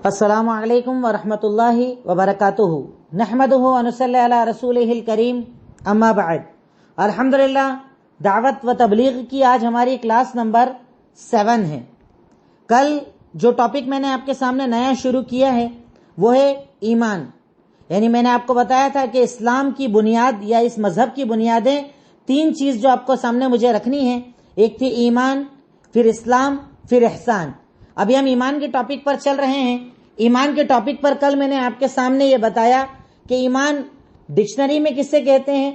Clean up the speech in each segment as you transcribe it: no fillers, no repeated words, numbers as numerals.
السلام علیکم ورحمۃ اللہ وبرکاتہ نحمدہ ونصلی علی رسولہ الکریم اما بعد الحمدللہ دعوت و تبلیغ کی آج ہماری کلاس نمبر 7 ہے۔ کل جو ٹاپک میں نے آپ کے سامنے نیا شروع کیا ہے وہ ہے ایمان، یعنی میں نے آپ کو بتایا تھا کہ اسلام کی بنیاد یا اس مذہب کی بنیادیں 3 چیز جو آپ کو سامنے مجھے رکھنی ہے، ایک تھی ایمان، پھر اسلام، پھر احسان۔ ابھی ہم ایمان کے ٹاپک پر چل رہے ہیں۔ ایمان کے ٹاپک پر کل میں نے آپ کے سامنے یہ بتایا کہ ایمان ڈکشنری میں کسے کہتے ہیں،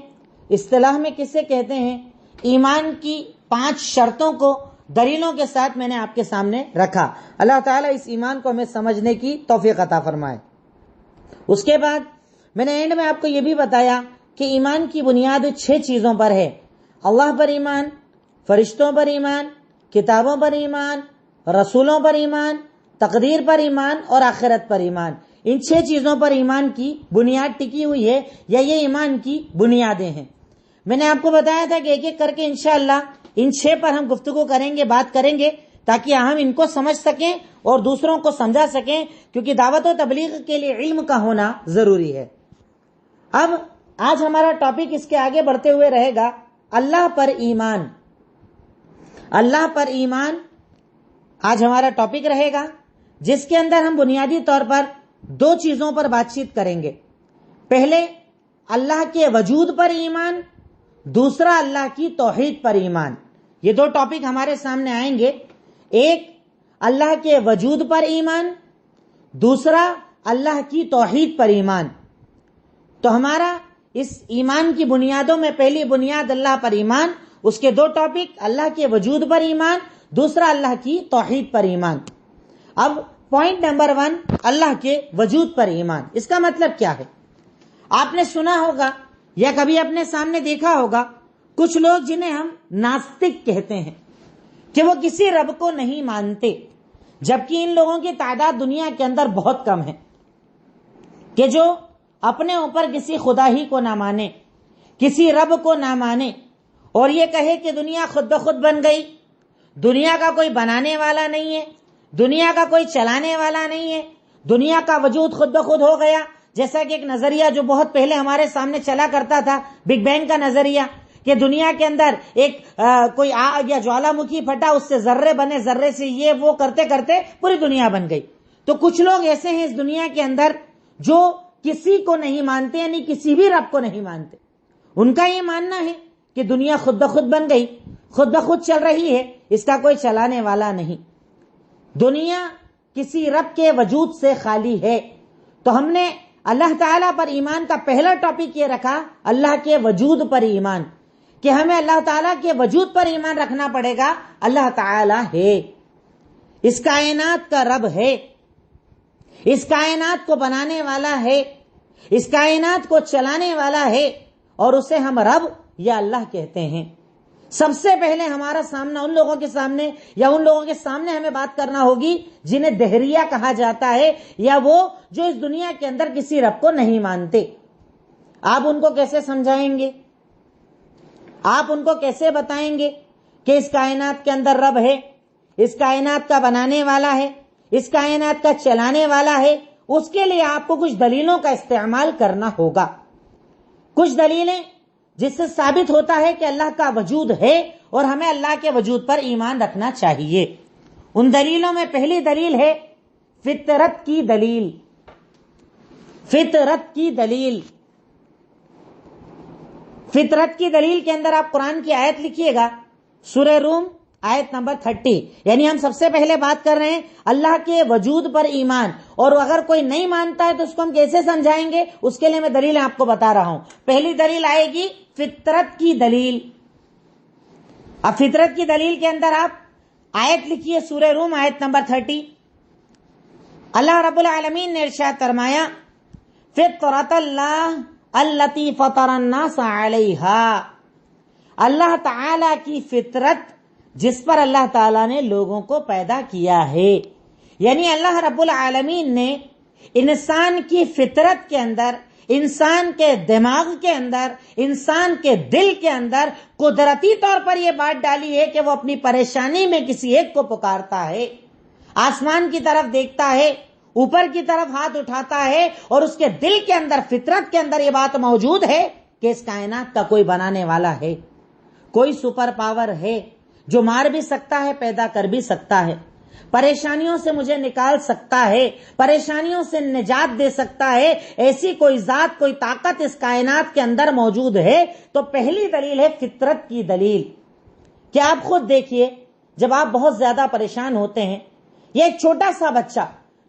اصطلاح میں کسے کہتے ہیں۔ ایمان کی 5 شرطوں کو دلیلوں کے ساتھ میں نے آپ کے سامنے رکھا۔ اللہ تعالیٰ اس ایمان کو ہمیں سمجھنے کی توفیق عطا فرمائے۔ اس کے بعد میں نے اینڈ میں آپ کو یہ بھی بتایا کہ ایمان کی بنیاد 6 چیزوں پر ہے: اللہ پر ایمان، فرشتوں پر ایمان، کتابوں پر ایمان، رسولوں پر ایمان، تقدیر پر ایمان اور آخرت پر ایمان۔ ان 6 چیزوں پر ایمان کی بنیاد ٹکی ہوئی ہے یا یہ ایمان کی بنیادیں ہیں۔ میں نے آپ کو بتایا تھا کہ ایک ایک کر کے انشاءاللہ ان 6 پر ہم گفتگو کریں گے، بات کریں گے، تاکہ ہم ان کو سمجھ سکیں اور دوسروں کو سمجھا سکیں، کیونکہ دعوت و تبلیغ کے لیے علم کا ہونا ضروری ہے۔ اب آج ہمارا ٹاپک اس کے آگے بڑھتے ہوئے رہے گا اللہ پر ایمان۔ اللہ پر ایمان آج ہمارا ٹاپک رہے گا، جس کے اندر ہم بنیادی طور پر 2 چیزوں پر بات چیت کریں گے۔ پہلے اللہ کے وجود پر ایمان، دوسرا اللہ کی توحید پر ایمان۔ یہ 2 ٹاپک ہمارے سامنے آئیں گے، ایک اللہ کے وجود پر ایمان، دوسرا اللہ کی توحید پر ایمان۔ تو ہمارا اس ایمان کی بنیادوں میں پہلی بنیاد اللہ پر ایمان، اس کے 2 ٹاپک اللہ کے وجود پر ایمان، دوسرا اللہ کی توحید پر ایمان۔ اب پوائنٹ نمبر 1، اللہ کے وجود پر ایمان۔ اس کا مطلب کیا ہے؟ آپ نے سنا ہوگا یا کبھی اپنے سامنے دیکھا ہوگا کچھ لوگ جنہیں ہم ناستک کہتے ہیں کہ وہ کسی رب کو نہیں مانتے، جبکہ ان لوگوں کی تعداد دنیا کے اندر بہت کم ہے کہ جو اپنے اوپر کسی خدا ہی کو نہ مانے، کسی رب کو نہ مانے اور یہ کہے کہ دنیا خود بخود بن گئی، دنیا کا کوئی بنانے والا نہیں ہے، دنیا کا کوئی چلانے والا نہیں ہے، دنیا کا وجود خود بخود ہو گیا۔ جیسا کہ ایک نظریہ جو بہت پہلے ہمارے سامنے چلا کرتا تھا، بگ بینگ کا نظریہ، کہ دنیا کے اندر ایک کوئی آگ یا جوالا مکھی پھٹا، اس سے ذرے بنے، ذرے سے یہ وہ کرتے کرتے پوری دنیا بن گئی۔ تو کچھ لوگ ایسے ہیں اس دنیا کے اندر جو کسی کو نہیں مانتے، یعنی کسی بھی رب کو نہیں مانتے۔ ان کا یہ ماننا ہے کہ دنیا خود بخود بن گئی، خود بخود چل رہی ہے، اس کا کوئی چلانے والا نہیں، دنیا کسی رب کے وجود سے خالی ہے۔ تو ہم نے اللہ تعالیٰ پر ایمان کا پہلا ٹاپک یہ رکھا، اللہ کے وجود پر ایمان، کہ ہمیں اللہ تعالیٰ کے وجود پر ایمان رکھنا پڑے گا۔ اللہ تعالیٰ ہے، اس کائنات کا رب ہے، اس کائنات کو بنانے والا ہے، اس کائنات کو چلانے والا ہے، اور اسے ہم رب یا اللہ کہتے ہیں۔ سب سے پہلے ہمارا سامنا ان لوگوں کے سامنے یا ان لوگوں کے سامنے ہمیں بات کرنا ہوگی جنہیں دہریہ کہا جاتا ہے، یا وہ جو اس دنیا کے اندر کسی رب کو نہیں مانتے۔ آپ ان کو کیسے سمجھائیں گے؟ آپ ان کو کیسے بتائیں گے کہ اس کائنات کے اندر رب ہے، اس کائنات کا بنانے والا ہے، اس کائنات کا چلانے والا ہے؟ اس کے لیے آپ کو کچھ دلیلوں کا استعمال کرنا ہوگا، کچھ دلیلیں جس سے ثابت ہوتا ہے کہ اللہ کا وجود ہے اور ہمیں اللہ کے وجود پر ایمان رکھنا چاہیے۔ ان دلیلوں میں پہلی دلیل ہے فطرت کی دلیل۔ فطرت کی دلیل، فطرت کی دلیل کے اندر آپ قرآن کی آیت لکھیے گا، سورہ روم آیت نمبر 30۔ یعنی ہم سب سے پہلے بات کر رہے ہیں اللہ کے وجود پر ایمان، اور اگر کوئی نہیں مانتا ہے تو اس کو ہم کیسے سمجھائیں گے؟ اس کے لیے میں دلیلیں آپ کو بتا رہا ہوں۔ پہلی دلیل آئے گی فطرت کی دلیل۔ اب فطرت کی دلیل کے اندر آپ آیت لکھیے، سورہ روم آیت نمبر 30۔ اللہ رب العالمین نے ارشاد فرمایا، فطرت اللہ التی فطر الناس علیہا، اللہ تعالی کی فطرت جس پر اللہ تعالیٰ نے لوگوں کو پیدا کیا ہے۔ یعنی اللہ رب العالمین نے انسان کی فطرت کے اندر، انسان کے دماغ کے اندر، انسان کے دل کے اندر قدرتی طور پر یہ بات ڈالی ہے کہ وہ اپنی پریشانی میں کسی ایک کو پکارتا ہے، آسمان کی طرف دیکھتا ہے اوپر کی طرف ہاتھ اٹھاتا ہے اور اس کے دل کے اندر، فطرت کے اندر یہ بات موجود ہے کہ اس کائنات کا کوئی بنانے والا ہے، کوئی سپر پاور ہے جو مار بھی سکتا ہے، پیدا کر بھی سکتا ہے، پریشانیوں سے مجھے نکال سکتا ہے، پریشانیوں سے نجات دے سکتا ہے، ایسی کوئی ذات، کوئی طاقت اس کائنات کے اندر موجود ہے، تو پہلی دلیل ہے فطرت کی دلیل۔ کہ آپ خود دیکھیے، جب آپ بہت زیادہ پریشان ہوتے ہیں، یہ ایک چھوٹا سا بچہ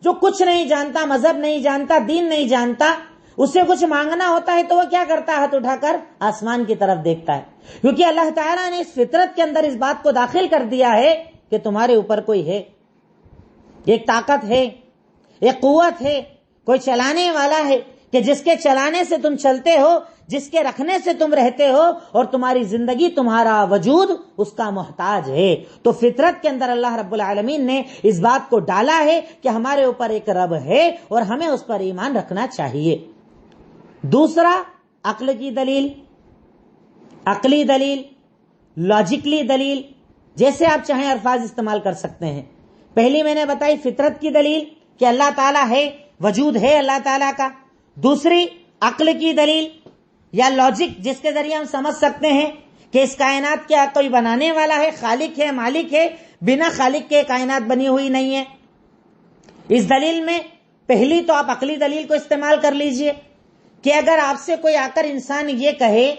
جو کچھ نہیں جانتا، مذہب نہیں جانتا، دین نہیں جانتا، اسے کچھ مانگنا ہوتا ہے تو وہ کیا کرتا ہے؟ ہاتھ اٹھا کر آسمان کی طرف دیکھتا ہے، کیونکہ اللہ تعالیٰ نے اس فطرت کے اندر اس بات کو داخل کر دیا ہے کہ تمہارے اوپر کوئی ہے، ایک طاقت ہے، ایک قوت ہے، کوئی چلانے والا ہے کہ جس کے چلانے سے تم چلتے ہو، جس کے رکھنے سے تم رہتے ہو، اور تمہاری زندگی، تمہارا وجود اس کا محتاج ہے۔ تو فطرت کے اندر اللہ رب العالمین نے اس بات کو ڈالا ہے کہ ہمارے اوپر ایک رب ہے اور ہمیں اس پر ایمان رکھنا چاہیے۔ دوسرا، عقل کی دلیل، عقلی دلیل، لاجکلی دلیل، جیسے آپ چاہیں الفاظ استعمال کر سکتے ہیں۔ پہلی میں نے بتائی فطرت کی دلیل کہ اللہ تعالیٰ ہے، وجود ہے اللہ تعالیٰ کا۔ دوسری عقل کی دلیل یا لاجک، جس کے ذریعے ہم سمجھ سکتے ہیں کہ اس کائنات کیا کوئی بنانے والا ہے، خالق ہے، مالک ہے، بنا خالق کے کائنات بنی ہوئی نہیں ہے۔ اس دلیل میں پہلی تو آپ عقلی دلیل کو استعمال کر لیجئے کہ اگر آپ سے کوئی آ کر انسان یہ کہے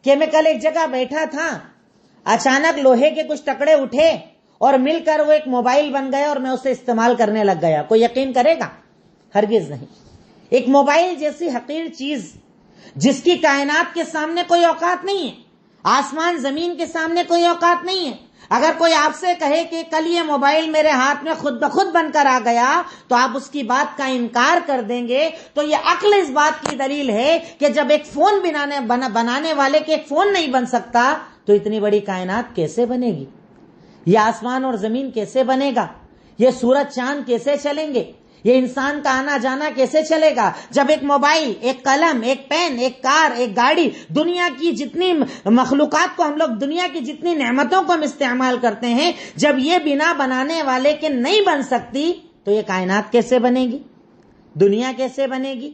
کہ میں کل ایک جگہ بیٹھا تھا، اچانک لوہے کے کچھ ٹکڑے اٹھے اور مل کر وہ ایک موبائل بن گیا اور میں اسے استعمال کرنے لگ گیا، کوئی یقین کرے گا؟ ہرگز نہیں۔ ایک موبائل جیسی حقیر چیز جس کی کائنات کے سامنے کوئی اوقات نہیں ہے، آسمان زمین کے سامنے کوئی اوقات نہیں ہے، اگر کوئی آپ سے کہے کہ کل یہ موبائل میرے ہاتھ میں خود بخود بن کر آ گیا تو آپ اس کی بات کا انکار کر دیں گے۔ تو یہ عقل اس بات کی دلیل ہے کہ جب ایک فون بنانے والے کے ایک فون نہیں بن سکتا تو اتنی بڑی کائنات کیسے بنے گی؟ یہ آسمان اور زمین کیسے بنے گا؟ یہ سورج چاند کیسے چلیں گے؟ یہ انسان کا آنا جانا کیسے چلے گا؟ جب ایک موبائل، ایک قلم، ایک پین، ایک کار، ایک گاڑی، دنیا کی جتنی مخلوقات کو ہم لوگ، دنیا کی جتنی نعمتوں کو ہم استعمال کرتے ہیں، جب یہ بنا بنانے والے کے نہیں بن سکتی تو یہ کائنات کیسے بنے گی؟ دنیا کیسے بنے گی؟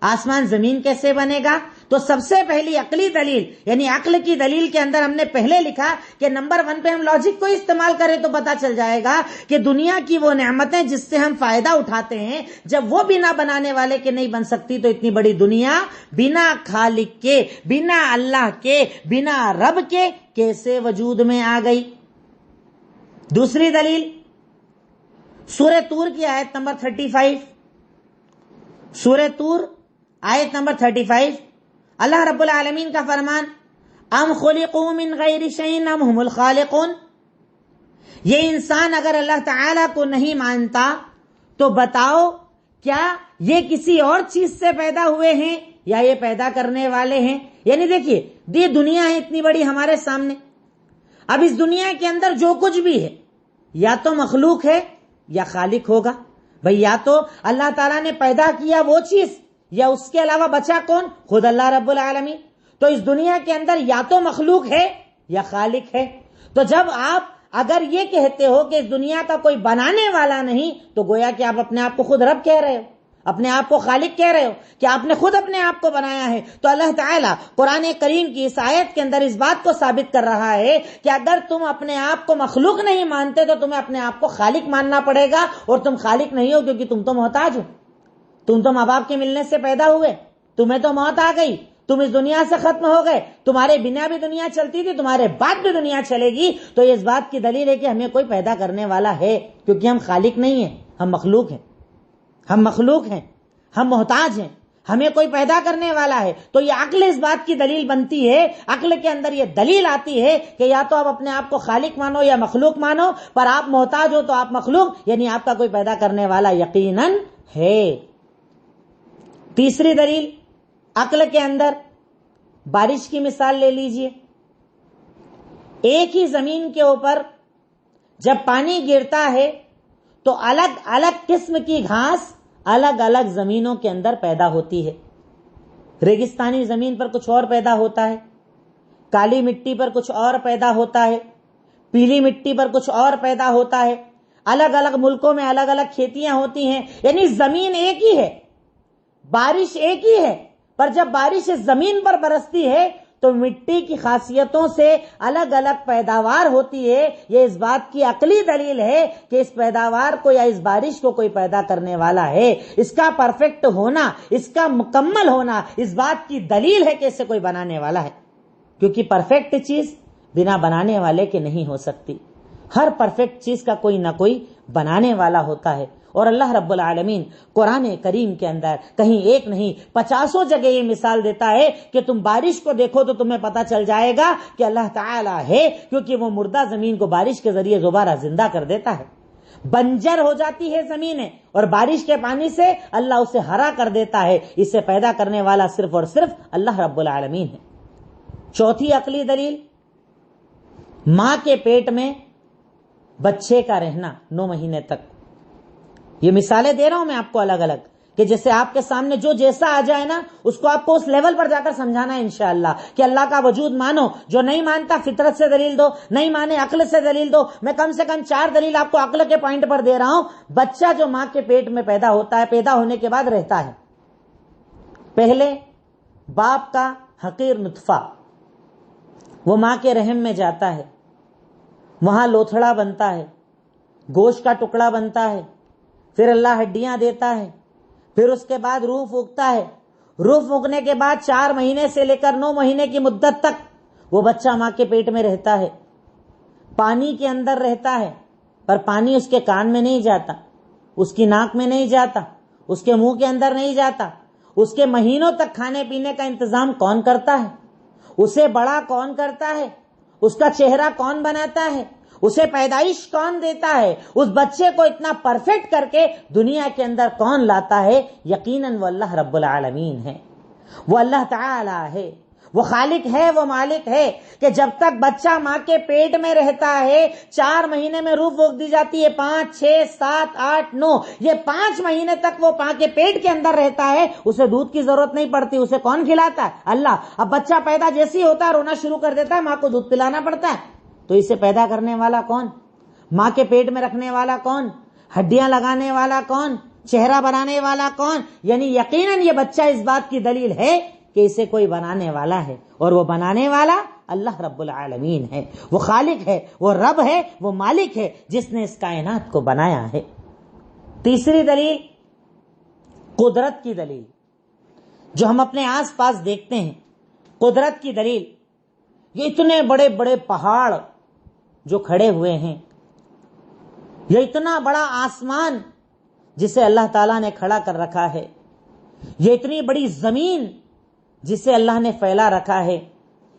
آسمان زمین کیسے بنے گا؟ تو سب سے پہلی عقلی دلیل، یعنی عقل کی دلیل کے اندر ہم نے پہلے لکھا کہ نمبر 1 پہ ہم لاجک کو استعمال کریں تو پتا چل جائے گا کہ دنیا کی وہ نعمتیں جس سے ہم فائدہ اٹھاتے ہیں، جب وہ بنا بنانے والے کے نہیں بن سکتی تو اتنی بڑی دنیا بنا خالق کے، بنا اللہ کے، بنا رب کے کیسے وجود میں آ گئی؟ دوسری دلیل سورہ طور کی آیت نمبر 35، سورہ طور آیت نمبر 35، اللہ رب العالمین کا فرمان، ام خلقوا من غیر شیء ام هم الخالقون۔ یہ انسان اگر اللہ تعالیٰ کو نہیں مانتا تو بتاؤ کیا یہ کسی اور چیز سے پیدا ہوئے ہیں یا یہ پیدا کرنے والے ہیں؟ یعنی دیکھیے، یہ دنیا ہے اتنی بڑی ہمارے سامنے، اب اس دنیا کے اندر جو کچھ بھی ہے یا تو مخلوق ہے یا خالق ہوگا۔ بھئی یا تو اللہ تعالیٰ نے پیدا کیا وہ چیز، یا اس کے علاوہ بچا کون؟ خود اللہ رب العالمین۔ تو اس دنیا کے اندر یا تو مخلوق ہے یا خالق ہے۔ تو جب آپ اگر یہ کہتے ہو کہ اس دنیا کا کوئی بنانے والا نہیں تو گویا کہ آپ اپنے آپ کو خود رب کہہ رہے ہو، اپنے آپ کو خالق کہہ رہے ہو کہ آپ نے خود اپنے آپ کو بنایا ہے۔ تو اللہ تعالیٰ قرآن کریم کی اس آیت کے اندر اس بات کو ثابت کر رہا ہے کہ اگر تم اپنے آپ کو مخلوق نہیں مانتے تو تمہیں اپنے آپ کو خالق ماننا پڑے گا، اور تم خالق نہیں ہو کیونکہ تم تو محتاج ہو، تم تو ماں باپ کے ملنے سے پیدا ہوئے، تمہیں تو موت آ گئی، تم اس دنیا سے ختم ہو گئے، تمہارے بنا بھی دنیا چلتی تھی، تمہارے بعد بھی دنیا چلے گی۔ تو یہ اس بات کی دلیل ہے کہ ہمیں کوئی پیدا کرنے والا ہے، کیونکہ ہم خالق نہیں ہیں، ہم مخلوق ہیں، ہم مخلوق ہیں، ہم محتاج ہیں، ہمیں کوئی پیدا کرنے والا ہے۔ تو یہ عقل اس بات کی دلیل بنتی ہے، عقل کے اندر یہ دلیل آتی ہے کہ یا تو آپ اپنے آپ کو خالق مانو یا مخلوق مانو، پر آپ محتاج ہو تو آپ مخلوق، یعنی آپ کا کوئی پیدا کرنے والا یقیناً ہے۔ تیسری دلیل عقل کے اندر بارش کی مثال لے لیجئے۔ ایک ہی زمین کے اوپر جب پانی گرتا ہے تو الگ الگ قسم کی گھاس الگ الگ زمینوں کے اندر پیدا ہوتی ہے۔ ریگستانی زمین پر کچھ اور پیدا ہوتا ہے، کالی مٹی پر کچھ اور پیدا ہوتا ہے، پیلی مٹی پر کچھ اور پیدا ہوتا ہے۔ الگ الگ ملکوں میں الگ الگ کھیتیاں ہوتی ہیں، یعنی زمین ایک ہی ہے، بارش ایک ہی ہے، پر جب بارش اس زمین پر برستی ہے تو مٹی کی خاصیتوں سے الگ الگ پیداوار ہوتی ہے۔ یہ اس بات کی عقلی دلیل ہے کہ اس پیداوار کو یا اس بارش کو کوئی پیدا کرنے والا ہے، اس کا پرفیکٹ ہونا، اس کا مکمل ہونا اس بات کی دلیل ہے کہ اسے کوئی بنانے والا ہے، کیونکہ پرفیکٹ چیز بنا بنانے والے کے نہیں ہو سکتی۔ ہر پرفیکٹ چیز کا کوئی نہ کوئی بنانے والا ہوتا ہے، اور اللہ رب العالمین قرآن کریم کے اندر کہیں ایک نہیں 50 جگہ یہ مثال دیتا ہے کہ تم بارش کو دیکھو تو تمہیں پتا چل جائے گا کہ اللہ تعالیٰ ہے، کیونکہ وہ مردہ زمین کو بارش کے ذریعے دوبارہ زندہ کر دیتا ہے۔ بنجر ہو جاتی ہے زمینیں اور بارش کے پانی سے اللہ اسے ہرا کر دیتا ہے، اسے پیدا کرنے والا صرف اور صرف اللہ رب العالمین ہے۔ چوتھی عقلی دلیل، ماں کے پیٹ میں بچے کا رہنا 9 مہینے تک۔ یہ مثالیں دے رہا ہوں میں آپ کو الگ الگ، کہ جیسے آپ کے سامنے جو جیسا آ جائے نا اس کو آپ کو اس لیول پر جا کر سمجھانا ہے انشاءاللہ، کہ اللہ کا وجود مانو، جو نہیں مانتا فطرت سے دلیل دو، نہیں مانے عقل سے دلیل دو۔ میں کم سے کم 4 دلیل آپ کو عقل کے پوائنٹ پر دے رہا ہوں۔ بچہ جو ماں کے پیٹ میں پیدا ہوتا ہے، پیدا ہونے کے بعد رہتا ہے، پہلے باپ کا حقیر نطفہ وہ ماں کے رحم میں جاتا ہے، وہاں لوتھڑا بنتا ہے، گوشت کا ٹکڑا بنتا ہے، پھر اللہ ہڈیاں دیتا ہے، پھر اس کے بعد روح پھونکتا ہے۔ روح پھونکنے کے بعد 4 مہینے سے لے کر 9 مہینے کی مدت تک وہ بچہ ماں کے پیٹ میں رہتا ہے، پانی کے اندر رہتا ہے، پر پانی اس کے کان میں نہیں جاتا، اس کی ناک میں نہیں جاتا، اس کے منہ کے اندر نہیں جاتا۔ اس کے مہینوں تک کھانے پینے کا انتظام کون کرتا ہے؟ اسے بڑا کون کرتا ہے؟ اس کا چہرہ کون بناتا ہے؟ اسے پیدائش کون دیتا ہے؟ اس بچے کو اتنا پرفیکٹ کر کے دنیا کے اندر کون لاتا ہے؟ یقیناً وہ اللہ رب العالمین ہے، وہ اللہ تعالی ہے، وہ خالق ہے، وہ مالک ہے، کہ جب تک بچہ ماں کے پیٹ میں رہتا ہے 4 مہینے میں روح پھونک دی جاتی ہے، 5 6 7 8 9 یہ 5 مہینے تک وہ ماں کے پیٹ کے اندر رہتا ہے، اسے دودھ کی ضرورت نہیں پڑتی۔ اسے کون کھلاتا ہے؟ اللہ۔ اب بچہ پیدا جیسی ہوتا ہے رونا شروع کر دیتا ہے، ماں کو دودھ پلانا پڑتا ہے، تو اسے پیدا کرنے والا کون؟ ماں کے پیٹ میں رکھنے والا کون؟ ہڈیاں لگانے والا کون؟ چہرہ بنانے والا کون؟ یعنی یقیناً یہ بچہ اس بات کی دلیل ہے کہ اسے کوئی بنانے والا ہے، اور وہ بنانے والا اللہ رب العالمین ہے، وہ خالق ہے، وہ رب ہے، وہ مالک ہے، جس نے اس کائنات کو بنایا ہے۔ تیسری دلیل، قدرت کی دلیل، جو ہم اپنے آس پاس دیکھتے ہیں، قدرت کی دلیل، یہ اتنے بڑے بڑے پہاڑ جو کھڑے ہوئے ہیں، یہ اتنا بڑا آسمان جسے اللہ تعالیٰ نے کھڑا کر رکھا ہے، یہ اتنی بڑی زمین جسے اللہ نے پھیلا رکھا ہے۔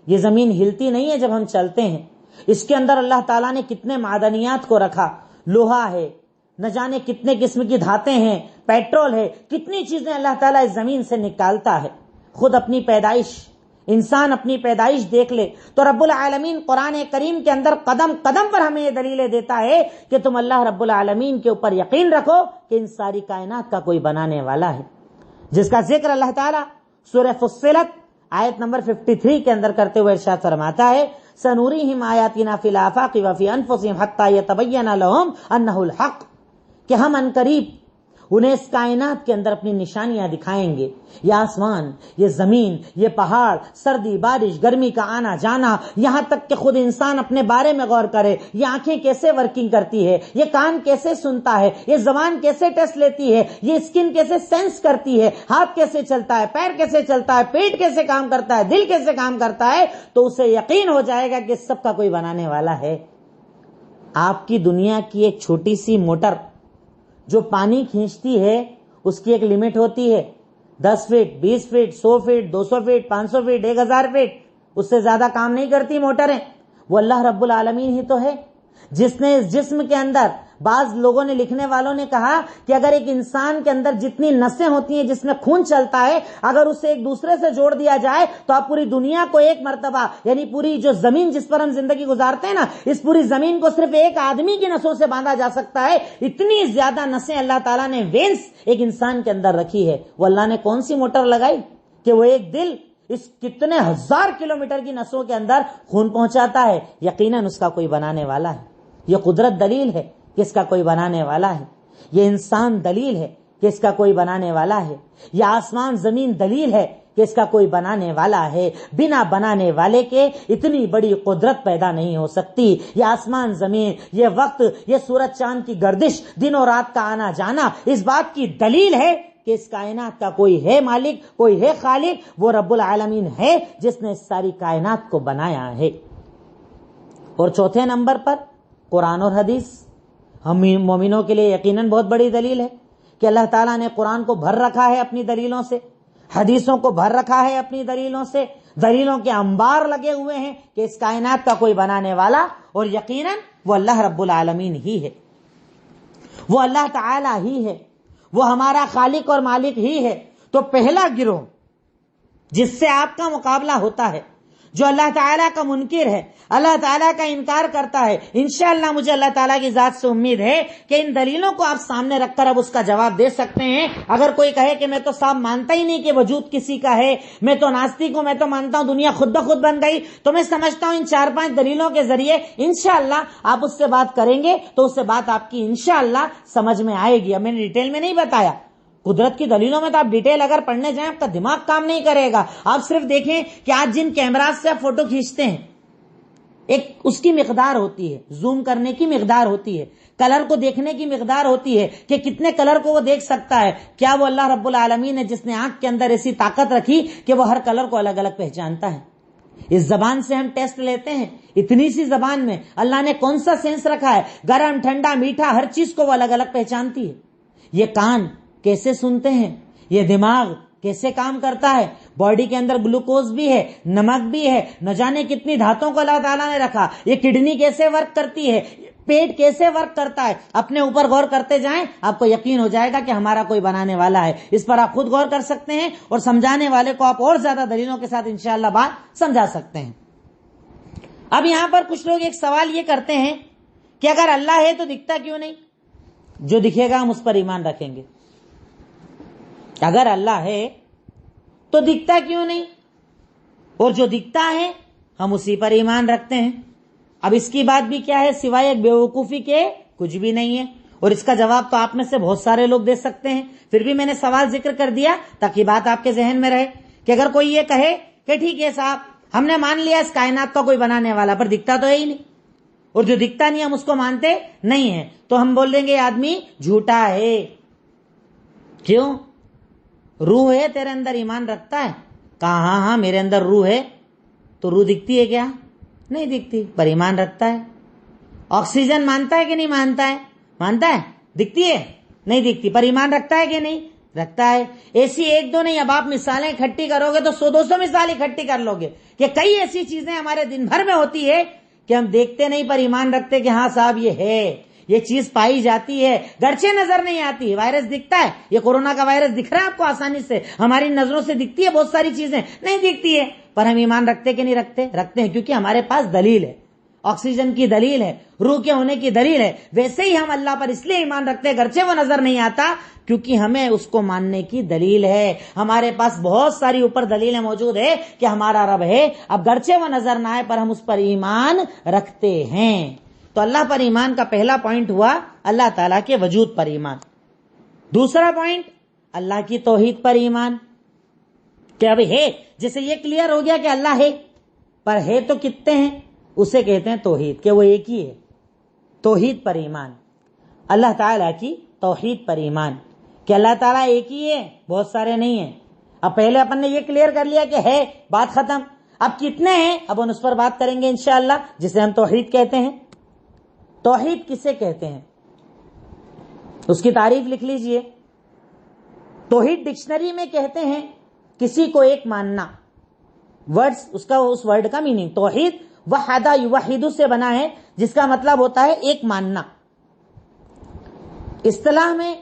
یہ زمین ہلتی نہیں ہے جب ہم چلتے ہیں، اس کے اندر اللہ تعالیٰ نے کتنے معدنیات کو رکھا، لوہا ہے، نہ جانے کتنے قسم کی دھاتیں ہیں، پیٹرول ہے، کتنی چیزیں اللہ تعالیٰ اس زمین سے نکالتا ہے۔ خود اپنی پیدائش، انسان اپنی پیدائش دیکھ لے تو رب العالمین قرآن کریم کے اندر قدم قدم پر ہمیں یہ دلیلیں دیتا ہے کہ تم اللہ رب العالمین کے اوپر یقین رکھو کہ ان ساری کائنات کا کوئی بنانے والا ہے، جس کا ذکر اللہ تعالیٰ سورہ فصلت آیت نمبر 53 کے اندر کرتے ہوئے ارشاد فرماتا ہے، سنوریہم آیاتنا فی الآفاق وفی انفسہم حتی یتبین لہم انہ الحق، کہ ہم عنقریب انہیں اس کائنات کے اندر اپنی نشانیاں دکھائیں گے۔ یہ آسمان، یہ زمین، یہ پہاڑ، سردی بارش گرمی کا آنا جانا، یہاں تک کہ خود انسان اپنے بارے میں غور کرے، یہ آنکھیں کیسے ورکنگ کرتی ہے، یہ کان کیسے سنتا ہے، یہ زبان کیسے ٹیسٹ لیتی ہے، یہ اسکن کیسے سینس کرتی ہے، ہاتھ کیسے چلتا ہے، پیر کیسے چلتا ہے، پیٹ کیسے کام کرتا ہے، دل کیسے کام کرتا ہے، تو اسے یقین ہو جائے گا کہ اس سب کا کوئی بنانے والا ہے۔ آپ کی دنیا کی ایک چھوٹی سی موٹر جو پانی کھینچتی ہے، اس کی ایک لمٹ ہوتی ہے، 10 feet 20 feet 100 feet 200 feet 500 feet 1000 feet, اس سے زیادہ کام نہیں کرتی موٹریں۔ وہ اللہ رب العالمین ہی تو ہے جس نے اس جسم کے اندر، بعض لوگوں نے، لکھنے والوں نے کہا کہ اگر ایک انسان کے اندر جتنی نسیں ہوتی ہیں جس میں خون چلتا ہے، اگر اسے ایک دوسرے سے جوڑ دیا جائے تو آپ پوری دنیا کو ایک مرتبہ، یعنی پوری جو زمین جس پر ہم زندگی گزارتے ہیں نا، اس پوری زمین کو صرف ایک آدمی کی نسوں سے باندھا جا سکتا ہے۔ اتنی زیادہ نسیں اللہ تعالیٰ نے وینس ایک انسان کے اندر رکھی ہے۔ وہ اللہ نے کون سی موٹر لگائی کہ وہ ایک دل اس کتنے 1000 کلومیٹر کی نسوں کے اندر خون پہنچاتا ہے؟ یقیناً اس کا کوئی بنانے والا ہے۔ یہ قدرت دلیل ہے کہ اس کا کوئی بنانے والا ہے، یہ انسان دلیل ہے کہ اس کا کوئی بنانے والا ہے، یہ آسمان زمین دلیل ہے کہ اس کا کوئی بنانے والا ہے۔ بنا بنانے والے کے اتنی بڑی قدرت پیدا نہیں ہو سکتی۔ یہ آسمان زمین، یہ وقت، یہ سورج چاند کی گردش، دن و رات کا آنا جانا اس بات کی دلیل ہے کہ اس کائنات کا کوئی ہے مالک، کوئی ہے خالق، وہ رب العالمین ہے جس نے اس ساری کائنات کو بنایا ہے۔ اور چوتھے نمبر پر قرآن اور حدیث ہم مومنوں کے لیے یقیناً بہت بڑی دلیل ہے کہ اللہ تعالیٰ نے قرآن کو بھر رکھا ہے اپنی دلیلوں سے، حدیثوں کو بھر رکھا ہے اپنی دلیلوں سے، دلیلوں کے انبار لگے ہوئے ہیں کہ اس کائنات کا کوئی بنانے والا اور یقیناً وہ اللہ رب العالمین ہی ہے، وہ اللہ تعالیٰ ہی ہے، وہ ہمارا خالق اور مالک ہی ہے۔ تو پہلا گروہ جس سے آپ کا مقابلہ ہوتا ہے، جو اللہ تعالیٰ کا منکر ہے، اللہ تعالیٰ کا انکار کرتا ہے، انشاءاللہ مجھے اللہ تعالیٰ کی ذات سے امید ہے کہ ان دلیلوں کو آپ سامنے رکھ کر اب اس کا جواب دے سکتے ہیں۔ اگر کوئی کہے کہ میں تو صاحب مانتا ہی نہیں کہ وجود کسی کا ہے، میں تو ناستک ہوں، میں تو مانتا ہوں دنیا خود بخود بن گئی، تو میں سمجھتا ہوں ان 4-5 دلیلوں کے ذریعے انشاءاللہ آپ اس سے بات کریں گے تو اس سے بات آپ کی انشاءاللہ سمجھ میں آئے گی۔ اب میں نے ڈیٹیل میں نہیں بتایا، قدرت کی دلیلوں میں تو آپ ڈیٹیل اگر پڑھنے جائیں آپ کا دماغ کام نہیں کرے گا۔ آپ صرف دیکھیں کہ آج جن کیمراز سے آپ فوٹو کھینچتے ہیں، ایک اس کی مقدار ہوتی ہے، زوم کرنے کی مقدار ہوتی ہے، کلر کو دیکھنے کی مقدار ہوتی ہے کہ کتنے کلر کو وہ دیکھ سکتا ہے۔ کیا وہ اللہ رب العالمین ہے جس نے آنکھ کے اندر ایسی طاقت رکھی کہ وہ ہر کلر کو الگ الگ پہچانتا ہے؟ اس زبان سے ہم ٹیسٹ لیتے ہیں، اتنی سی زبان میں اللہ نے کون سا سینس رکھا ہے؟ گرم، ٹھنڈا، میٹھا، ہر چیز کو وہ الگ الگ پہچانتی ہے۔ یہ کان کیسے سنتے ہیں، یہ دماغ کیسے کام کرتا ہے، باڈی کے اندر گلوکوز بھی ہے، نمک بھی ہے، نہ جانے کتنی دھاتوں کو اللہ تعالیٰ نے رکھا، یہ کڈنی کیسے ورک کرتی ہے، پیٹ کیسے ورک کرتا ہے، اپنے اوپر غور کرتے جائیں، آپ کو یقین ہو جائے گا کہ ہمارا کوئی بنانے والا ہے۔ اس پر آپ خود غور کر سکتے ہیں اور سمجھانے والے کو آپ اور زیادہ دلیلوں کے ساتھ انشاءاللہ بات سمجھا سکتے ہیں۔ اب یہاں پر کچھ لوگ ایک سوال یہ کرتے ہیں کہ اگر اللہ ہے تو دکھتا کیوں نہیں؟ جو دکھے گا ہم اس پر ایمان رکھیں گے۔ اگر اللہ ہے تو دکھتا کیوں نہیں؟ اور جو دکھتا ہے ہم اسی پر ایمان رکھتے ہیں۔ اب اس کی بات بھی کیا ہے سوائے ایک بیوقوفی کے؟ کچھ بھی نہیں ہے۔ اور اس کا جواب تو آپ میں سے بہت سارے لوگ دے سکتے ہیں، پھر بھی میں نے سوال ذکر کر دیا تاکہ بات آپ کے ذہن میں رہے کہ اگر کوئی یہ کہے کہ ٹھیک ہے صاحب ہم نے مان لیا اس کائنات کا کوئی بنانے والا، پر دکھتا تو ہے ہی نہیں، اور جو دکھتا نہیں ہم اس کو مانتے نہیں ہیں، تو ہم بول دیں گے آدمی جھوٹا ہے۔ کیوں؟ روح ہے تیرے اندر، ایمان رکھتا ہے؟ کہا ہاں ہاں میرے اندر روح ہے۔ تو روح دکھتی ہے کیا؟ نہیں دکھتی، پر ایمان رکھتا ہے۔ آکسیجن مانتا ہے کہ نہیں مانتا ہے؟ مانتا ہے۔ دکھتی ہے؟ نہیں دکھتی، پر ایمان رکھتا ہے کہ نہیں؟ رکھتا ہے۔ ایسی ایک دو نہیں، اب آپ مثالیں اکٹھی کرو گے تو 100-200 مثال اکٹھی کر لو گے کہ کئی ایسی چیزیں ہمارے دن بھر میں ہوتی ہے کہ ہم دیکھتے نہیں پر ایمان رکھتے کہ ہاں صاحب یہ ہے، یہ چیز پائی جاتی ہے، گرچہ نظر نہیں آتی۔ وائرس دکھتا ہے، یہ کورونا کا وائرس دکھ رہا ہے آپ کو آسانی سے، ہماری نظروں سے دکھتی ہے، بہت ساری چیزیں نہیں دکھتی ہے، پر ہم ایمان رکھتے کہ نہیں رکھتے؟ رکھتے ہیں، کیونکہ ہمارے پاس دلیل ہے، آکسیجن کی دلیل ہے، روح کے ہونے کی دلیل ہے۔ ویسے ہی ہم اللہ پر اس لیے ایمان رکھتے ہیں گرچہ وہ نظر نہیں آتا، کیونکہ ہمیں اس کو ماننے کی دلیل ہے۔ ہمارے پاس بہت ساری اوپر دلیلیں موجود ہے کہ ہمارا رب ہے، اب گرچہ وہ نظر نہ آئے پر ہم اس پر ایمان رکھتے ہیں۔ تو اللہ پر ایمان کا پہلا پوائنٹ ہوا اللہ تعالیٰ کے وجود پر ایمان۔ دوسرا پوائنٹ اللہ کی توحید پر ایمان، کہ اب ہے، جیسے یہ کلیئر ہو گیا کہ اللہ ہے، پر ہے تو کتنے ہیں؟ اسے کہتے ہیں توحید، کہ وہ ایک ہی ہے۔ توحید پر ایمان، اللہ تعالیٰ کی توحید پر ایمان کہ اللہ تعالیٰ ایک ہی ہے، بہت سارے نہیں ہیں۔ اب پہلے اپن نے یہ کلیئر کر لیا کہ ہے، بات ختم۔ اب کتنے ہیں اب ان اس پر بات کریں گے انشاءاللہ، جسے ہم توحید کہتے ہیں۔ توحید کسے کہتے ہیں اس کی تعریف لکھ لیجئے۔ توحید ڈکشنری میں کہتے ہیں کسی کو ایک ماننا، ورڈز اس ورڈ کا میننگ توحید وحدہ یوحد سے بنا ہے، جس کا مطلب ہوتا ہے ایک ماننا۔ اصطلاح میں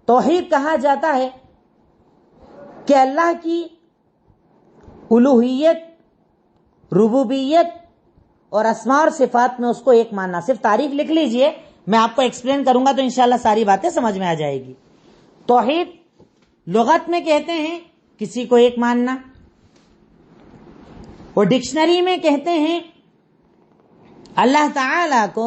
توحید کہا جاتا ہے کہ اللہ کی الوہیت، ربوبیت اور اسماء اور صفات میں اس کو ایک ماننا۔ صرف تعریف لکھ لیجئے، میں آپ کو ایکسپلین کروں گا تو انشاءاللہ ساری باتیں سمجھ میں آ جائے گی۔ توحید لغت میں کہتے ہیں کسی کو ایک ماننا، اور ڈکشنری میں کہتے ہیں اللہ تعالی کو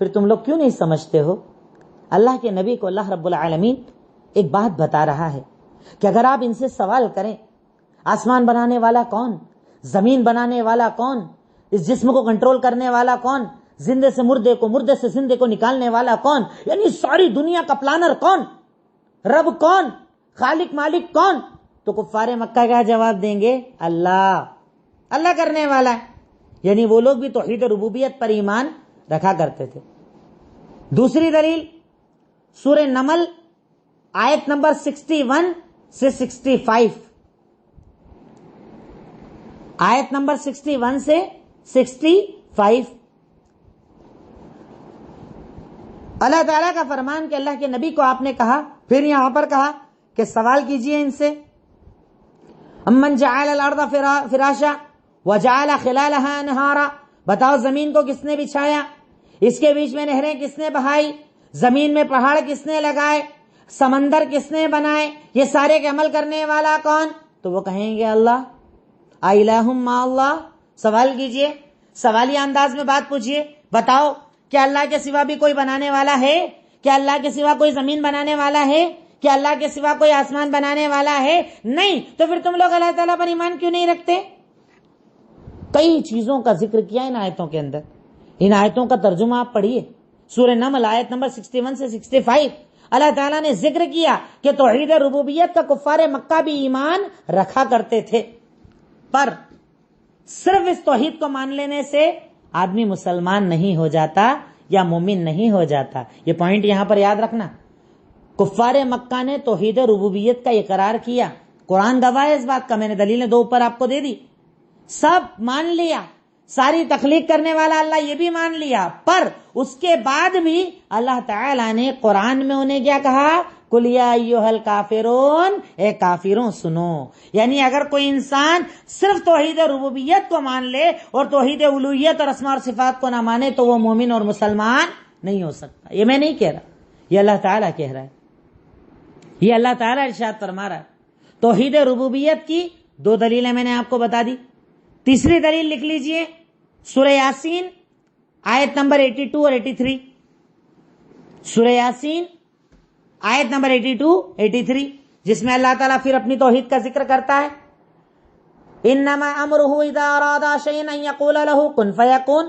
پھر تم لوگ کیوں نہیں سمجھتے ہو؟ اللہ کے نبی کو اللہ رب العالمین ایک بات بتا رہا ہے کہ اگر آپ ان سے سوال کریں آسمان بنانے والا کون، زمین بنانے والا کون، اس جسم کو کنٹرول کرنے والا کون، زندے سے مردے کو، مردے سے زندے کو نکالنے والا کون، یعنی ساری دنیا کا پلانر کون، رب کون، خالق مالک کون، تو کفار مکہ کیا جواب دیں گے؟ اللہ، اللہ کرنے والا ہے. یعنی وہ لوگ بھی توحید ربوبیت پر ایمان رکھا کرتے تھے. دوسری دلیل سورہ نمل آیت نمبر 61 سے 65، آیت نمبر 61 سے 65. اللہ تعالیٰ کا فرمان کہ اللہ کے نبی کو آپ نے کہا، پھر یہاں پر کہا کہ سوال کیجئے ان سے، امن جعل الارض فراشا وجعل خلالها انہارا، بتاؤ زمین کو کس نے بچھایا، اس کے بیچ میں نہریں کس نے بہائی، زمین میں پہاڑ کس نے لگائے، سمندر کس نے بنائے، یہ سارے کے عمل کرنے والا کون؟ تو وہ کہیں گے اللہ. الہ مع اللہ، سوال کیجئے، سوالیہ انداز میں بات پوچھئے، بتاؤ کیا اللہ کے سوا بھی کوئی بنانے والا ہے؟ کیا اللہ کے سوا کوئی زمین بنانے والا ہے؟ کیا اللہ کے سوا کوئی آسمان بنانے والا ہے؟ نہیں. تو پھر تم لوگ اللہ تعالیٰ پر ایمان کیوں نہیں رکھتے؟ کئی چیزوں کا ذکر کیا ان آیتوں کے اندر. ان آیتوں کا ترجمہ آپ پڑھیے، سورہ نمل آیت نمبر 61 سے 65. اللہ تعالیٰ نے ذکر کیا کہ توحید ربوبیت کا کفار مکہ بھی ایمان رکھا کرتے تھے، پر صرف اس توحید کو مان لینے سے آدمی مسلمان نہیں ہو جاتا یا مومن نہیں ہو جاتا. یہ پوائنٹ یہاں پر یاد رکھنا. کفار مکہ نے توحید ربوبیت کا اقرار کیا، قرآن گواہ ہے اس بات کا، میں نے دلیلیں دو اوپر آپ کو دے دی، سب مان لیا، ساری تخلیق کرنے والا اللہ یہ بھی مان لیا، پر اس کے بعد بھی اللہ تعالیٰ نے قرآن میں انہیں کیا کہا؟ قل یا ایھا الکافرون، اے کافروں سنو. یعنی اگر کوئی انسان صرف توحید ربوبیت کو مان لے اور توحید الوہیت اور اسماء اور صفات کو نہ مانے تو وہ مومن اور مسلمان نہیں ہو سکتا. یہ میں نہیں کہہ رہا، یہ اللہ تعالیٰ کہہ رہا ہے، یہ اللہ تعالیٰ ارشاد فرما رہا ہے. توحید ربوبیت کی دو دلیلیں میں نے آپ کو بتا دی. تیسری دلیل لکھ لیجئے، سورہ یاسین آیت نمبر 82 اور 83. سورہ یاسین آیت نمبر 82-83، جس میں اللہ تعالیٰ پھر اپنی توحید کا ذکر کرتا ہے. انما امرہ اذا اراد شیئا ان یقول له کن فیکون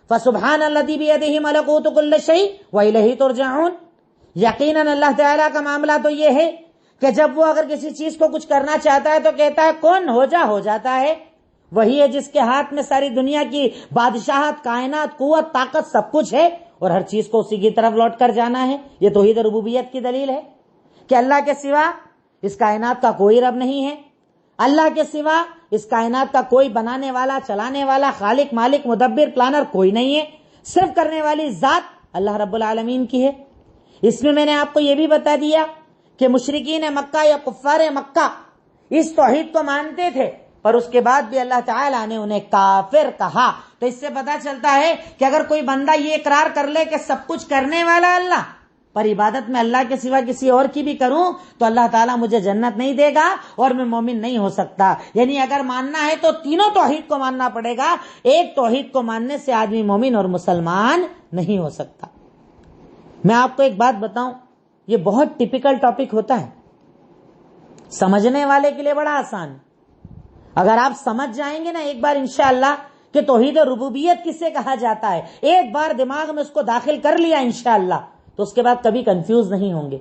فسبحان الذی بیدہ ملکوت کل شیء والیہ ترجعون. یقیناً اللہ تعالیٰ کا معاملہ تو یہ ہے کہ جب وہ اگر کسی چیز کو کچھ کرنا چاہتا ہے تو کہتا ہے کون، ہو جاتا ہے. وہی ہے جس کے ہاتھ میں ساری دنیا کی بادشاہت، کائنات، قوت، طاقت سب کچھ ہے، اور ہر چیز کو اسی کی طرف لوٹ کر جانا ہے. یہ توحید ربوبیت کی دلیل ہے کہ اللہ کے سوا اس کائنات کا کوئی رب نہیں ہے، اللہ کے سوا اس کائنات کا کوئی بنانے والا، چلانے والا، خالق مالک مدبر پلانر کوئی نہیں ہے. صرف کرنے والی ذات اللہ رب العالمین کی ہے. اس میں میں نے آپ کو یہ بھی بتا دیا کہ مشرکین مکہ یا کفار مکہ اس توحید کو مانتے تھے، پر اس کے بعد بھی اللہ تعالیٰ نے انہیں کافر کہا. تو اس سے پتا چلتا ہے کہ اگر کوئی بندہ یہ اقرار کر لے کہ سب کچھ کرنے والا اللہ، پر عبادت میں اللہ کے سوا کسی اور کی بھی کروں تو اللہ تعالیٰ مجھے جنت نہیں دے گا اور میں مومن نہیں ہو سکتا. یعنی اگر ماننا ہے تو تینوں توحید کو ماننا پڑے گا. ایک توحید کو ماننے سے آدمی مومن اور مسلمان نہیں ہو سکتا. میں آپ کو ایک بات بتاؤں، یہ بہت ٹپیکل ٹاپک ہوتا ہے، سمجھنے والے کے لیے بڑا آسان. اگر آپ سمجھ جائیں گے نا ایک بار انشاءاللہ کہ توحید ربوبیت کسے کہا جاتا ہے، ایک بار دماغ میں اس کو داخل کر لیا انشاءاللہ، تو اس کے بعد کبھی کنفیوز نہیں ہوں گے.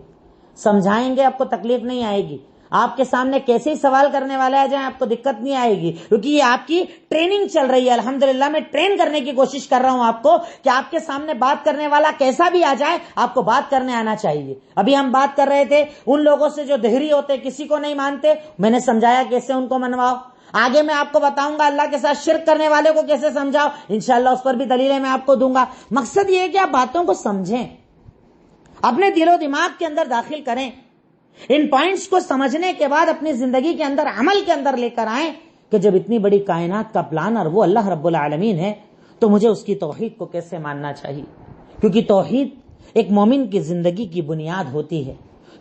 سمجھائیں گے آپ کو تکلیف نہیں آئے گی. آپ کے سامنے کیسے ہی سوال کرنے والے آ جائیں آپ کو دقت نہیں آئے گی، کیونکہ یہ آپ کی ٹریننگ چل رہی ہے. الحمدللہ میں ٹرین کرنے کی کوشش کر رہا ہوں آپ کو کہ آپ کے سامنے بات کرنے والا کیسا بھی آ جائے آپ کو بات کرنے آنا چاہیے. ابھی ہم بات کر رہے تھے ان لوگوں سے جو دہری ہوتے، کسی کو نہیں مانتے، میں نے سمجھایا کیسے ان کو منواؤ. آگے میں آپ کو بتاؤں گا اللہ کے ساتھ شرک کرنے والے کو کیسے سمجھاؤ، انشاءاللہ اس پر بھی دلیلیں میں آپ کو دوں گا. مقصد یہ ہے کہ آپ باتوں کو سمجھیں، اپنے دل و دماغ کے اندر داخل کریں، ان پوائنٹس کو سمجھنے کے بعد اپنی زندگی کے اندر، عمل کے اندر لے کر آئیں کہ جب اتنی بڑی کائنات کا پلانر وہ اللہ رب العالمین ہے تو مجھے اس کی توحید کو کیسے ماننا چاہیے. کیونکہ توحید ایک مومن کی زندگی کی بنیاد ہوتی ہے.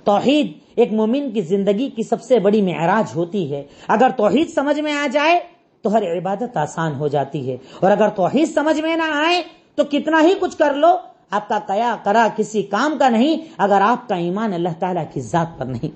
توحید ایک مومن کی زندگی کی سب سے بڑی معراج ہوتی ہے. اگر توحید سمجھ میں آ جائے تو ہر عبادت آسان ہو جاتی ہے، اور اگر توحید سمجھ میں نہ آئے تو کتنا ہی کچھ کر لو آپ کا قیا کرا کسی کام کا نہیں اگر آپ کا ایمان اللہ تعالیٰ کی ذات پر نہیں.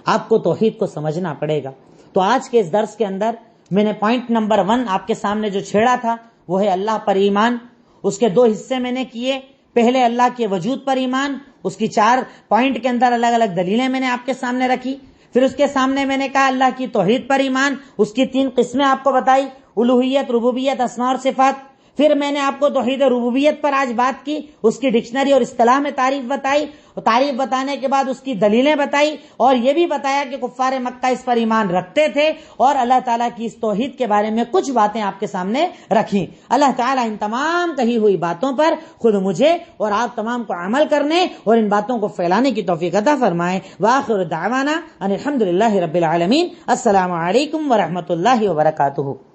آپ کو توحید کو سمجھنا پڑے گا. تو آج کے اس درس کے اندر میں نے پوائنٹ نمبر 1 آپ کے سامنے جو چھیڑا تھا وہ ہے اللہ پر ایمان. اس کے 2 حصے میں نے کیے. پہلے اللہ کے وجود پر ایمان، اس کی 4 پوائنٹ کے اندر الگ الگ دلیلیں میں نے آپ کے سامنے رکھی. پھر اس کے سامنے میں نے کہا اللہ کی توحید پر ایمان، اس کی 3 قسمیں آپ کو بتائی، الوہیت، ربوبیت، اسماء اور صفات. پھر میں نے آپ کو توحید ربوبیت پر آج بات کی، اس کی ڈکشنری اور اصطلاح میں تعریف بتائی. تعریف بتانے کے بعد اس کی دلیلیں بتائی اور یہ بھی بتایا کہ کفار مکہ اس پر ایمان رکھتے تھے اور اللہ تعالیٰ کی اس توحید کے بارے میں کچھ باتیں آپ کے سامنے رکھیں. اللہ تعالیٰ ان تمام کہی ہوئی باتوں پر خود مجھے اور آپ تمام کو عمل کرنے اور ان باتوں کو پھیلانے کی توفیق عطا فرمائے. وآخر دعوانا ان الحمدللہ رب العالمین. السلام علیکم ورحمۃ اللہ وبرکاتہ.